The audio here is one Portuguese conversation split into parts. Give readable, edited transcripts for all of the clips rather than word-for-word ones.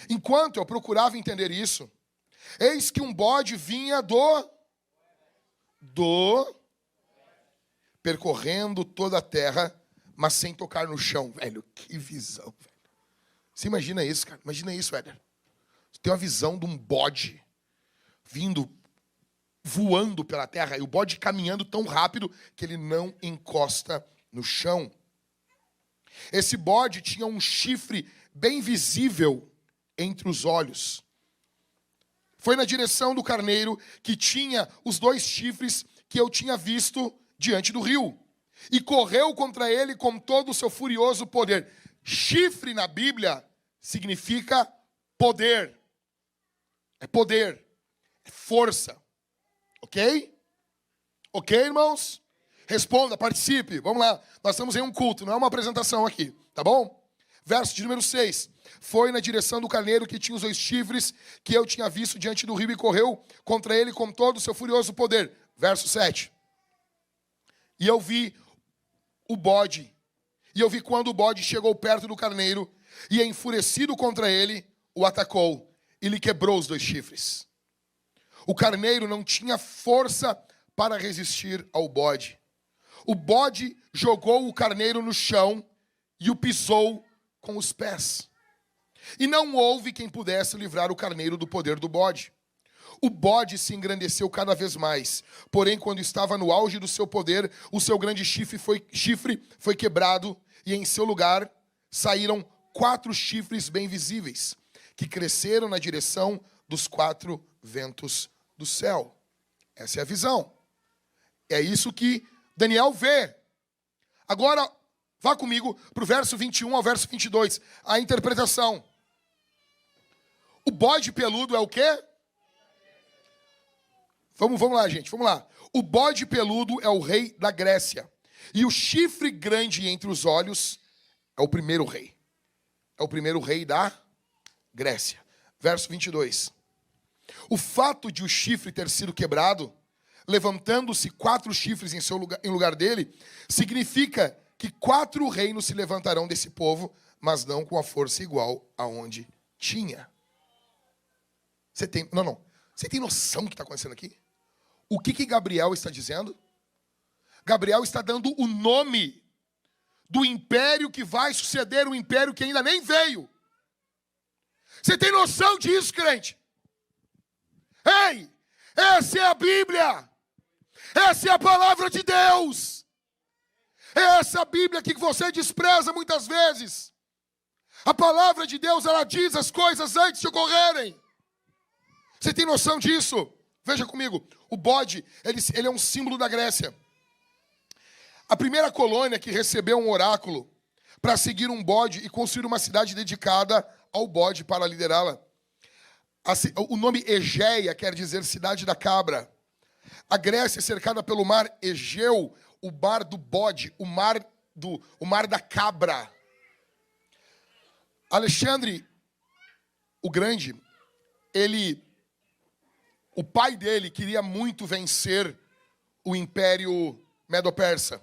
Enquanto eu procurava entender isso, eis que um bode vinha percorrendo toda a terra, mas sem tocar no chão. Velho, que visão, velho. Você imagina isso, cara? Imagina isso, velho. Você tem uma visão de um bode vindo, voando pela terra, e o bode caminhando tão rápido que ele não encosta no chão. Esse bode tinha um chifre bem visível entre os olhos. Foi na direção do carneiro que tinha os 2 chifres que eu tinha visto diante do rio. E correu contra ele com todo o seu furioso poder. Chifre na Bíblia significa poder. É poder. É força. Ok? Ok, irmãos? Responda, participe. Vamos lá. Nós estamos em um culto, não é uma apresentação aqui. Tá bom? Verso de número 6. Foi na direção do carneiro que tinha os 2 chifres que eu tinha visto diante do rio e correu contra ele com todo o seu furioso poder. Verso 7. E eu vi o bode. E eu vi quando o bode chegou perto do carneiro e, enfurecido contra ele, o atacou e lhe quebrou os 2 chifres. O carneiro não tinha força para resistir ao bode. O bode jogou o carneiro no chão e o pisou com os pés. E não houve quem pudesse livrar o carneiro do poder do bode. O bode se engrandeceu cada vez mais. Porém, quando estava no auge do seu poder, o seu grande chifre foi quebrado e em seu lugar saíram 4 chifres bem visíveis, que cresceram na direção dos 4 ventos do céu. Essa é a visão. É isso que Daniel vê. Agora, vá comigo para o verso 21 ao verso 22. A interpretação. O bode peludo é o quê? Vamos lá, gente, vamos lá. O bode peludo é o rei da Grécia. E o chifre grande entre os olhos é o primeiro rei. É o primeiro rei da Grécia. Verso 22. O fato de o chifre ter sido quebrado, levantando-se 4 chifres em lugar dele, significa que 4 reinos se levantarão desse povo, mas não com a força igual aonde tinha. Você tem noção do que está acontecendo aqui? O que Gabriel está dizendo? Gabriel está dando o nome do império que vai suceder o império que ainda nem veio. Você tem noção disso, crente? Ei, essa é a Bíblia. Essa é a palavra de Deus. É essa Bíblia que você despreza muitas vezes. A palavra de Deus, ela diz as coisas antes de ocorrerem. Você tem noção disso? Veja comigo, o bode, ele é um símbolo da Grécia. A primeira colônia que recebeu um oráculo para seguir um bode e construir uma cidade dedicada ao bode para liderá-la. O nome Egeia quer dizer cidade da cabra. A Grécia é cercada pelo mar Egeu, o mar do bode, o mar da cabra. Alexandre o Grande, o pai dele queria muito vencer o Império Medo-Persa.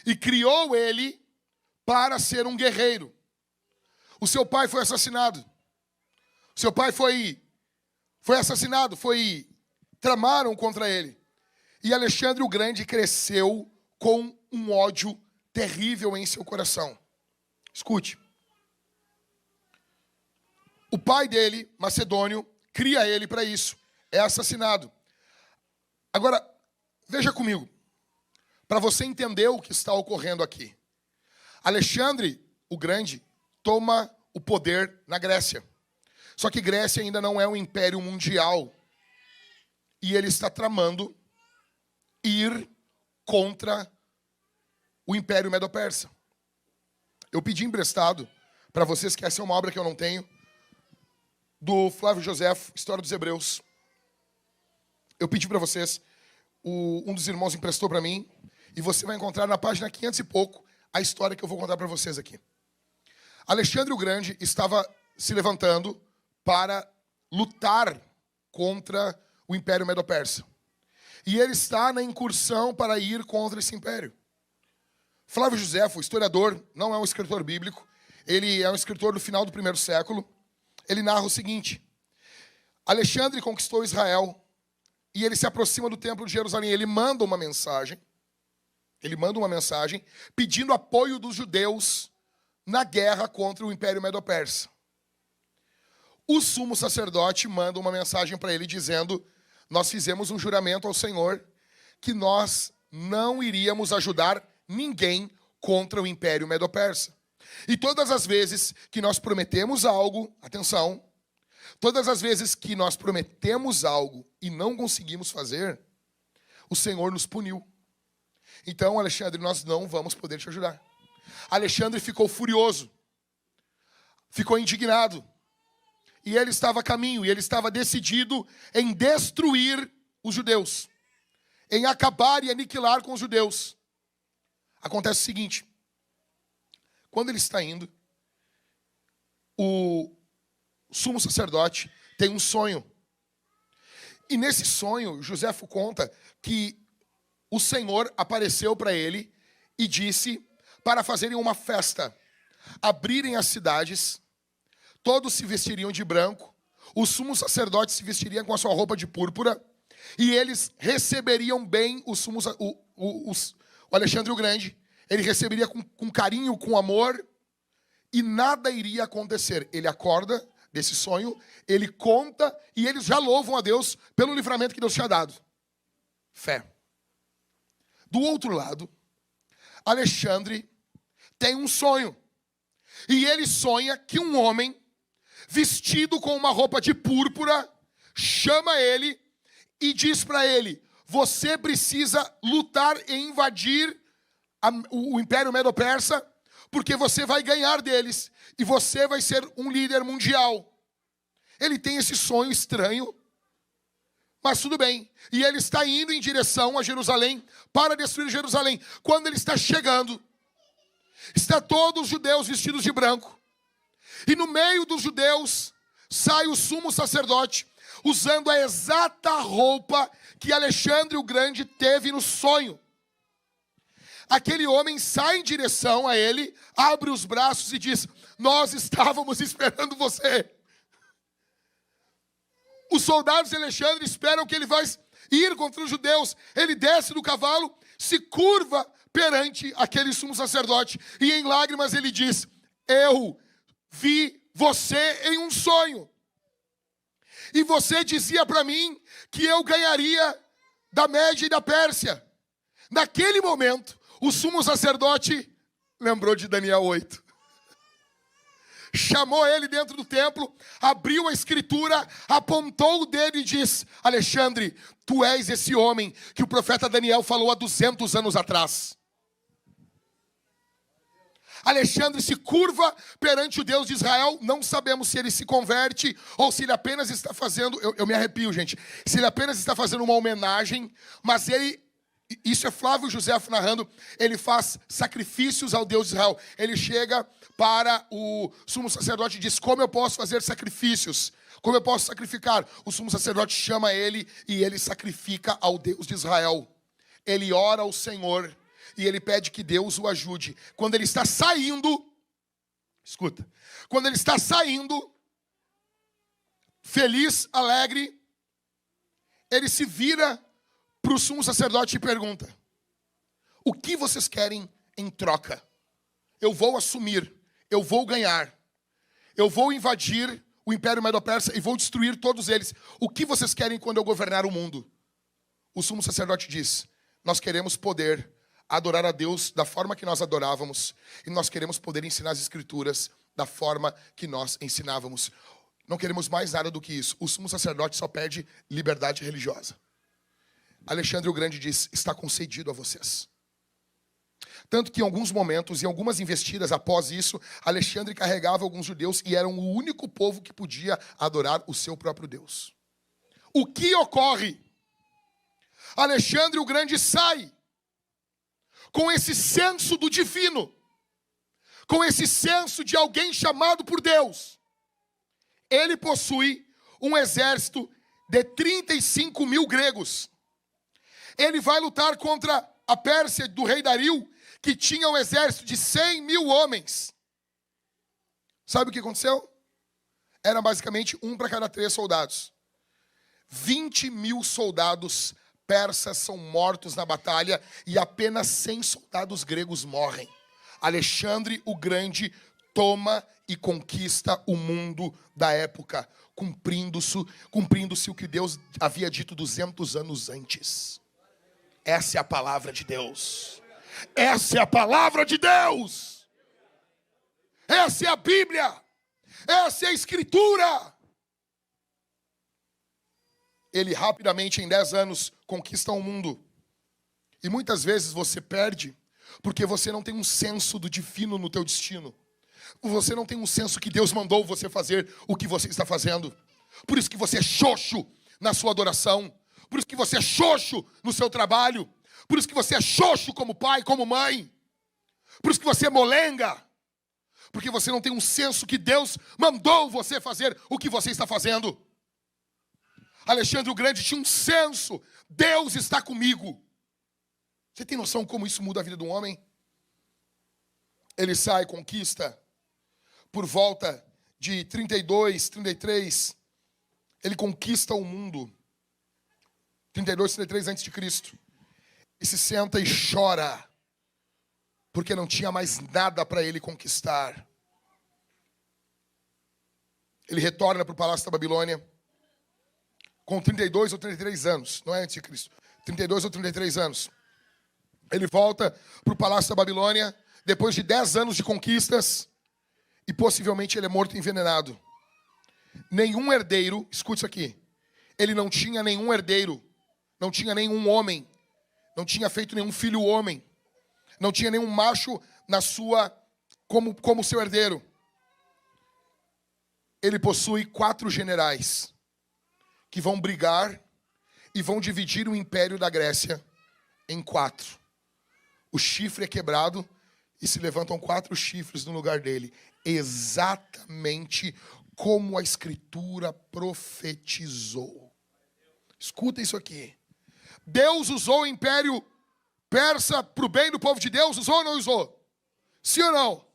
E criou ele para ser um guerreiro. O seu pai foi assassinado. O seu pai foi assassinado, tramaram contra ele. E Alexandre o Grande cresceu com um ódio terrível em seu coração. Escute. O pai dele, Macedônio, cria ele para isso. É assassinado. Agora, veja comigo, para você entender o que está ocorrendo aqui. Alexandre o Grande toma o poder na Grécia. Só que Grécia ainda não é um império mundial. E ele está tramando ir contra o Império Medo-Persa. Eu pedi emprestado para vocês, que essa é uma obra que eu não tenho, do Flávio Joséfo, História dos Hebreus. Eu pedi para vocês, um dos irmãos emprestou para mim, e você vai encontrar na página 500 e pouco a história que eu vou contar para vocês aqui. Alexandre o Grande estava se levantando para lutar contra o Império Medo-Persa. E ele está na incursão para ir contra esse império. Flávio Joséfo, historiador, não é um escritor bíblico, ele é um escritor do final do 1º século, ele narra o seguinte: Alexandre conquistou Israel e ele se aproxima do templo de Jerusalém. Ele manda uma mensagem pedindo apoio dos judeus na guerra contra o Império Medo-Persa. O sumo sacerdote manda uma mensagem para ele dizendo: nós fizemos um juramento ao Senhor que nós não iríamos ajudar ninguém contra o Império Medo-Persa. E todas as vezes que nós prometemos algo, atenção, todas as vezes que nós prometemos algo e não conseguimos fazer, o Senhor nos puniu. Então, Alexandre, nós não vamos poder te ajudar. Alexandre ficou furioso, ficou indignado. E ele estava a caminho, e ele estava decidido em destruir os judeus, em acabar e aniquilar com os judeus. Acontece o seguinte: quando ele está indo, o sumo sacerdote tem um sonho. E nesse sonho, Joséfo conta que o Senhor apareceu para ele e disse para fazerem uma festa, abrirem as cidades, todos se vestiriam de branco, o sumo sacerdote se vestiria com a sua roupa de púrpura, e eles receberiam bem o Alexandre o Grande. Ele receberia com carinho, com amor, e nada iria acontecer. Ele acorda desse sonho, ele conta, e eles já louvam a Deus pelo livramento que Deus tinha dado. Fé. Do outro lado, Alexandre tem um sonho. E ele sonha que um homem, vestido com uma roupa de púrpura, chama ele e diz para ele: você precisa lutar e invadir o Império Medo-Persa, porque você vai ganhar deles e você vai ser um líder mundial. Ele tem esse sonho estranho, mas tudo bem. E ele está indo em direção a Jerusalém para destruir Jerusalém. Quando ele está chegando, está todos os judeus vestidos de branco. E no meio dos judeus sai o sumo sacerdote, usando a exata roupa que Alexandre o Grande teve no sonho. Aquele homem sai em direção a ele, abre os braços e diz: nós estávamos esperando você. Os soldados de Alexandre esperam que ele vai ir contra os judeus. Ele desce do cavalo, se curva perante aquele sumo sacerdote, e em lágrimas ele diz: eu vi você em um sonho, e você dizia para mim que eu ganharia da Média e da Pérsia. Naquele momento, o sumo sacerdote lembrou de Daniel 8. Chamou ele dentro do templo, abriu a escritura, apontou o dedo e disse: Alexandre, tu és esse homem que o profeta Daniel falou há 200 anos atrás. Alexandre se curva perante o Deus de Israel. Não sabemos se ele se converte ou se ele apenas está fazendo... Eu me arrepio, gente. Se ele apenas está fazendo uma homenagem, mas ele... Isso é Flávio Joséfo narrando. Ele faz sacrifícios ao Deus de Israel. Ele chega para o sumo sacerdote e diz: como eu posso fazer sacrifícios? Como eu posso sacrificar? O sumo sacerdote chama ele e ele sacrifica ao Deus de Israel. Ele ora ao Senhor e ele pede que Deus o ajude. Quando ele está saindo, escuta, quando ele está saindo, feliz, alegre, ele se vira para o sumo sacerdote e pergunta: o que vocês querem em troca? Eu vou assumir, eu vou ganhar, eu vou invadir o Império Medo-Persa e vou destruir todos eles. O que vocês querem quando eu governar o mundo? O sumo sacerdote diz: nós queremos poder adorar a Deus da forma que nós adorávamos, e nós queremos poder ensinar as escrituras da forma que nós ensinávamos. Não queremos mais nada do que isso. O sumo sacerdote só pede liberdade religiosa. Alexandre o Grande diz: está concedido a vocês. Tanto que em alguns momentos, em algumas investidas após isso, Alexandre carregava alguns judeus e eram o único povo que podia adorar o seu próprio Deus. O que ocorre? Alexandre o Grande sai com esse senso do divino, com esse senso de alguém chamado por Deus. Ele possui um exército de 35 mil gregos. Ele vai lutar contra a Pérsia do rei Dario, que tinha um exército de 100 mil homens. Sabe o que aconteceu? era basicamente 1 para cada 3 soldados. 20.000 soldados persas são mortos na batalha e apenas 100 soldados gregos morrem. Alexandre o Grande toma e conquista o mundo da época, cumprindo-se o que Deus havia dito 200 anos antes. Essa é a palavra de Deus. Essa é a palavra de Deus. Essa é a Bíblia. Essa é a Escritura. Ele rapidamente, em 10 anos, conquista o mundo. E muitas vezes você perde porque você não tem um senso do divino no teu destino. Você não tem um senso que Deus mandou você fazer o que você está fazendo. Por isso que você é xoxo na sua adoração. Por isso que você é xoxo no seu trabalho. Por isso que você é xoxo como pai, como mãe. Por isso que você é molenga. Porque você não tem um senso que Deus mandou você fazer o que você está fazendo. Alexandre o Grande tinha um senso. Deus está comigo. Você tem noção como isso muda a vida de um homem? Ele sai, conquista. Por volta de 32, 33, ele conquista o mundo. 32, 33 a.C. E se senta e chora. Porque não tinha mais nada para ele conquistar. Ele retorna para o palácio da Babilônia. Com 32 ou 33 anos. Não é antes de Cristo. 32 ou 33 anos. Ele volta para o palácio da Babilônia. Depois de 10 anos de conquistas. E possivelmente ele é morto envenenado. Nenhum herdeiro, escute isso aqui. Ele não tinha nenhum herdeiro. Não tinha nenhum homem. Não tinha feito nenhum filho homem. Não tinha nenhum macho na sua como seu herdeiro. Ele possui 4 generais que vão brigar e vão dividir o império da Grécia em 4. O chifre é quebrado e se levantam 4 chifres no lugar dele. Exatamente como a Escritura profetizou. Escuta isso aqui. Deus usou o império persa para o bem do povo de Deus? Usou ou não usou? Sim ou não?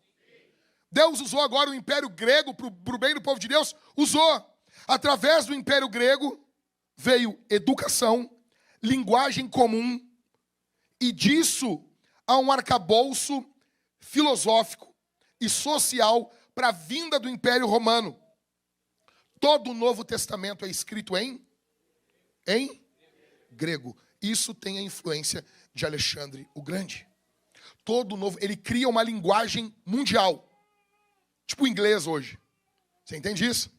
Deus usou agora o império grego para o bem do povo de Deus? Usou. Através do império grego veio educação, linguagem comum, e disso há um arcabouço filosófico e social para a vinda do Império Romano. Todo o Novo Testamento é escrito em grego. Isso tem a influência de Alexandre o Grande. Todo o novo, ele cria uma linguagem mundial. Tipo o inglês hoje. Você entende isso?